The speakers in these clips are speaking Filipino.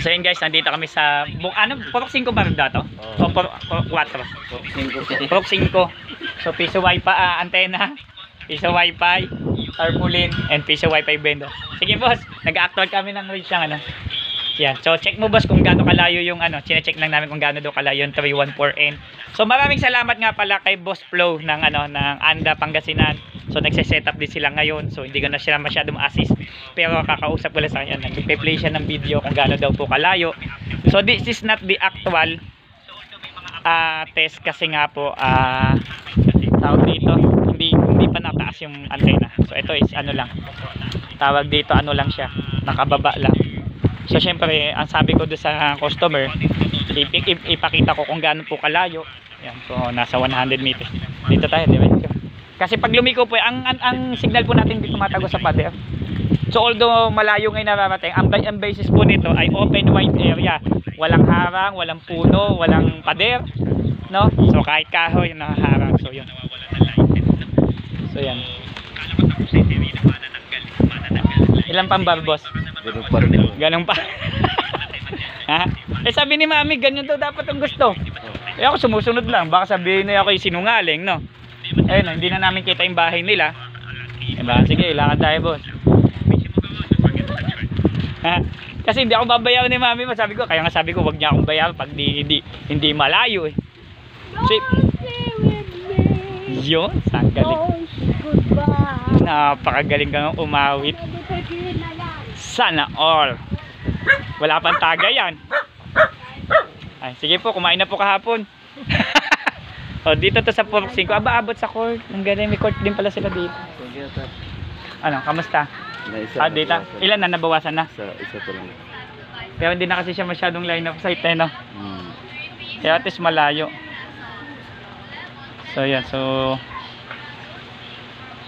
So yun guys, nandito kami sa Purok 5 ba dato? O Purok 4? Purok 5. So piso wifi, antenna, piso wifi, tarpaulin, and piso wifi vendor. Sige boss, nag-actual kami ng reach ng yan. So check mo boss kung gaano kalayo yung chine-check lang namin kung gaano daw kalayo yung 314N. So maraming salamat nga pala kay Boss Flow ng ng Anda Pangasinan. So nagse-set up din sila ngayon. So hindi ko na sila masyadong assist. Pero kakausap ko lang sa kanya. Nagpe-play siya ng video kung gaano daw po kalayo. So this is not the actual test kasi nga po tawag dito hindi pa nataas yung antenna. So ito is lang. Tawag dito lang siya. Nakababa lang. So syempre, ang sabi ko doon sa customer, ipakita ko kung gaano po kalayo. Yan, so nasa 100 meters. Dito tayo, diretso. Kasi pag lumiko po, ang signal po natin hindi tumatago sa pader. So although malayo ngayon nararating, ang basis po nito ay open wide area. Walang harang, walang puno, walang pader, no? So kahit kahoy nakaharang. So yun. So yan. Ilan pang bar, boss? Ganun pa rin. Ganun pa. Ha? Eh sabi ni mami, ganyan daw dapat ang gusto. Eh ako sumusunod lang. Baka sabihin na ako yung sinungaling, no? Ayun, hindi na namin kita yung bahay nila. Diba? Sige, lakad tayo, boss. Ha? Kasi hindi ako babayaran ni mami. Kaya nga sabi ko, wag niya akong bayaran pag hindi malayo eh. So, yun, saan galing? Napakagaling kang umawit. Sana all. Wala pang tagay yan. Ay, sige po, kumain na po kahapon. O, dito to sa Purok 5. Abot sa court. Ang galing, may court din pala sila dito. Kamusta? Dito? Ilan na nabawasan na? Isa pa lang. Pero hindi na kasi siya masyadong line of sight, no? Kaya at least malayo. So, yan. So,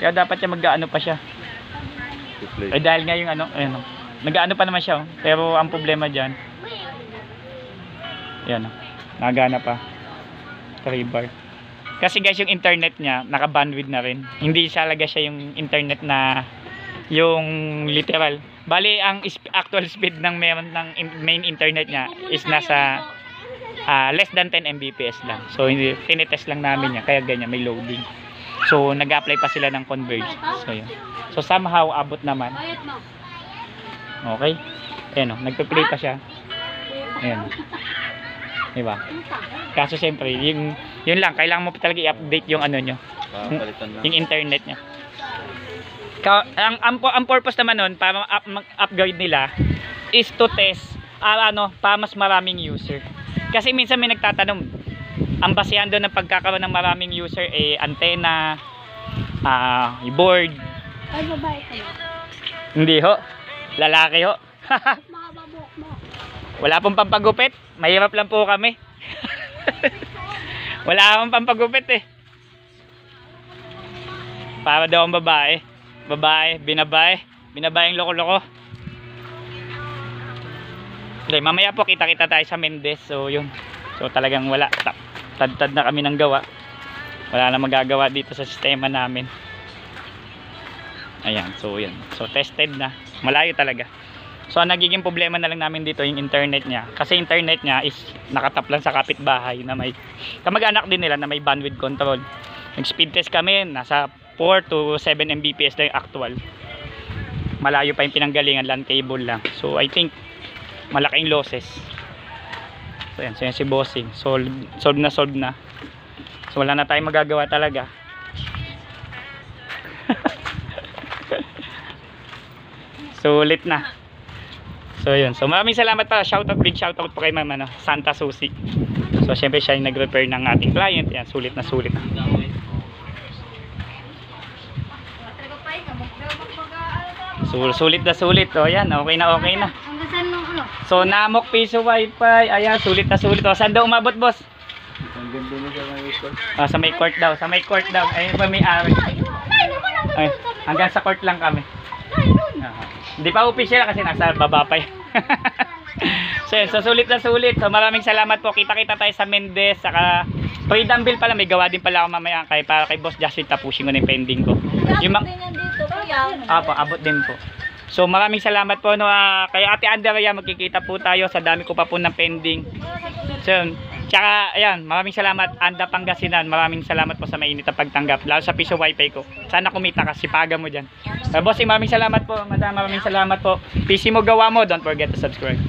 kaya dapat siya mag-ano pa siya. Eh dahil nga yung nag-ano pa naman siya, pero ang problema diyan. Yan, nagana pa. 3 bar. Kasi guys, yung internet niya naka-bandwidth na rin. Hindi talaga siya yung internet na yung literal. Bali ang actual speed ng main internet niya is nasa less than 10 Mbps lang. So hindi tinitest lang namin niya kaya ganyan may loading. So nag-apply pa sila ng converge. So yun. So somehow abot naman. Okay? Ayan o, nagpe-play pa siya. Ayan. Diba? Kaso siyempre, yun lang, kailangan mo talaga i-update yung nyo. Yung internet nya. Ang purpose naman nun, para upgrade nila, is to test, para mas maraming user. Kasi minsan may nagtatanong, ang basehan doon ng pagkakaroon ng maraming user, antenna, board. Ay, babae kayo. Hindi ho. Lalaki ho. Wala pong pampagupit. Mahirap lang po kami. Wala akong pampagupit eh. Para daw ang babae. Binabae yung loko-loko. Okay, mamaya po kita-kita tayo sa Mendez. So yun. So talagang wala. Tad na kami ng gawa. Wala na magagawa dito sa sistema namin. Ayan, so yan. So tested na. Malayo talaga. So ang nagiging problema na lang namin dito yung internet niya. Kasi internet niya is nakatap lang sa kapitbahay na may kamag-anak din nila na may bandwidth control. Nag-speed test kami, nasa 4 to 7 Mbps na yung actual. Malayo pa yung pinanggalingan, LAN cable lang. So I think malaking losses. So yan, so yan si Bossing. Solve na. So wala na tayong magagawa talaga. Sulit na. So yun. So maraming salamat pala. Big shoutout po kay Ma'am Santa Susi. So syempre siya yung nag-repair ng ating client. Yan, sulit na. Sulit na. O yan, okay na. So namok piso wifi. Ayan, sulit na. O saan daw umabot, boss? Sa may court daw. Ayun pa may ari. Ay, hanggang sa court lang kami. Hindi pa official kasi nasa baba pa. So sulit na. So maraming salamat po. Kita-kita tayo sa Mendez. Saka free dumbbell pala. May gawa din pala ako mamaya para kay Boss Joshua. Tapusin ko na yung pending ko. Yung abot din po. So maraming salamat po no, kay Ate Andrea, magkikita po tayo, sa dami ko pa po ng pending. So, tsaka ayan, maraming salamat Anda Pangasinan, maraming salamat po sa mainit na pagtanggap, lalo sa piso wifi ko. Sana kumita ka, sipagan mo dyan. Bossing, maraming salamat po. Madam, maraming salamat po. PC mo, gawa mo, don't forget to subscribe.